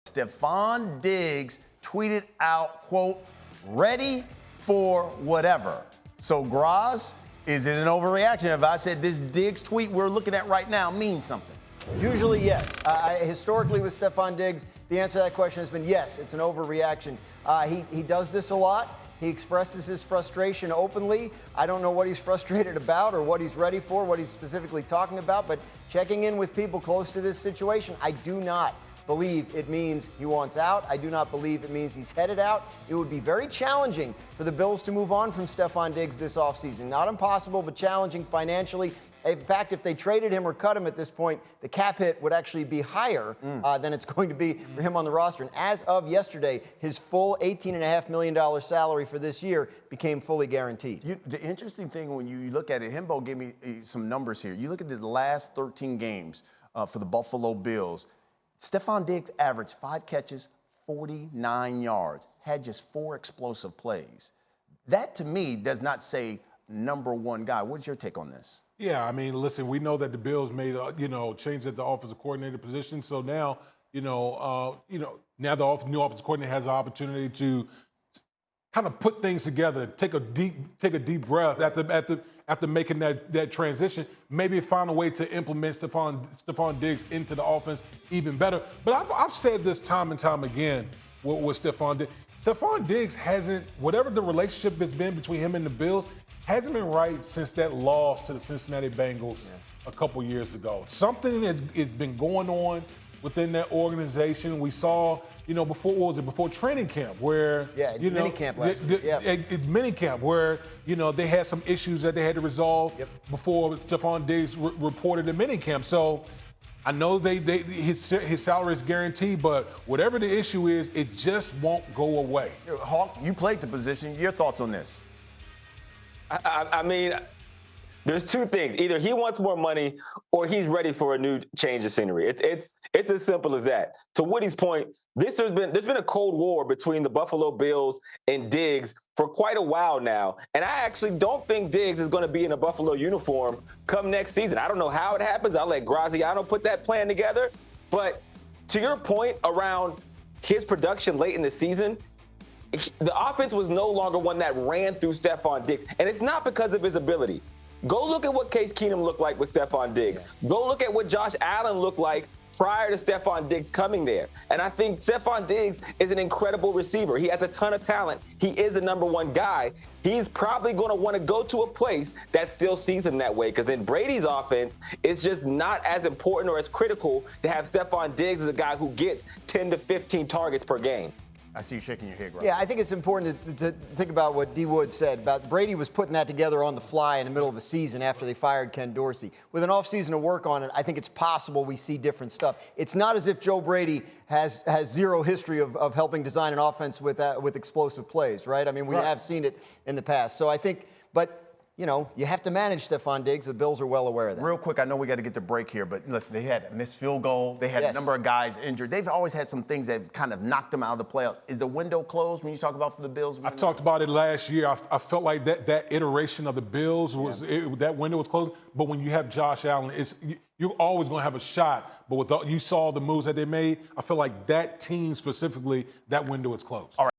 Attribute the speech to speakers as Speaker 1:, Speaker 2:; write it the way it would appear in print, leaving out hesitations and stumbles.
Speaker 1: Stefon Diggs tweeted out, quote, ready for whatever. So, Graz, is it an overreaction if I said this Diggs tweet we're looking at right now means something?
Speaker 2: Usually, yes. Historically, with Stefon Diggs, the answer to that question has been yes, it's an overreaction. He does this a lot. He expresses his frustration openly. I don't know what he's frustrated about or what he's ready for, what he's specifically talking about, but checking in with people close to this situation, I do not believe it means he wants out. I do not believe it means he's headed out. It would be very challenging for the Bills to move on from Stefon Diggs this offseason. Not impossible, but challenging financially. In fact, if they traded him or cut him at this point, the cap hit would actually be higher than it's going to be for him on the roster. And as of yesterday, his full $18.5 million salary for this year became fully guaranteed.
Speaker 1: The interesting thing when you look at it, Himbo gave me some numbers here. You look at the last 13 games for the Buffalo Bills. Stefon Diggs averaged 5 catches, 49 yards, had just 4 explosive plays. That, to me, does not say number one guy. What's your take on this?
Speaker 3: Yeah, I mean, listen, we know that the Bills made, change at the offensive coordinator position. So now, now the new offensive coordinator has the opportunity to kind of put things together, take a deep breath after making that transition, maybe find a way to implement Stefon Diggs into the offense even better. But I've said this time and time again with Stefon Diggs. Stefon Diggs hasn't, whatever the relationship has been between him and the Bills, hasn't been right since that loss to the Cincinnati Bengals a couple years ago. Something has been going on within that organization. We saw, before training camp where,
Speaker 2: mini camp last week.
Speaker 3: Mini camp where, they had some issues that they had to resolve before Stefon Diggs reported the mini camp. So I know his salary is guaranteed, but whatever the issue is, it just won't go away.
Speaker 1: Hawk, you played the position. Your thoughts on this?
Speaker 4: I mean, there's two things. Either he wants more money or he's ready for a new change of scenery. It's as simple as that. To Woody's point, there's been a cold war between the Buffalo Bills and Diggs for quite a while now. And I actually don't think Diggs is going to be in a Buffalo uniform come next season. I don't know how it happens. I'll let Graziano put that plan together. But to your point around his production late in the season, the offense was no longer one that ran through Stefon Diggs. And it's not because of his ability. Go look at what Case Keenum looked like with Stefon Diggs. Go look at what Josh Allen looked like prior to Stefon Diggs coming there. And I think Stefon Diggs is an incredible receiver. He has a ton of talent. He is the number one guy. He's probably going to want to go to a place that still sees him that way, because in Brady's offense, it's just not as important or as critical to have Stefon Diggs as a guy who gets 10 to 15 targets per game.
Speaker 1: I see you shaking your head, Greg.
Speaker 2: Yeah, I think it's important to think about what D. Wood said about Brady was putting that together on the fly in the middle of the season after they fired Ken Dorsey. With an offseason to work on it, I think it's possible we see different stuff. It's not as if Joe Brady has zero history of helping design an offense with explosive plays, right? I mean, we have seen it in the past. So I think, but you have to manage Stefon Diggs. The Bills are well aware of that.
Speaker 1: Real quick, I know we got to get the break here, but listen, they had a missed field goal. They had a number of guys injured. They've always had some things that kind of knocked them out of the playoffs. Is the window closed when you talk about for the Bills?
Speaker 3: I talked about it last year. I felt like that iteration of the Bills that window was closed. But when you have Josh Allen, you're always going to have a shot. But you saw the moves that they made. I feel like that team specifically, that window is closed. All right.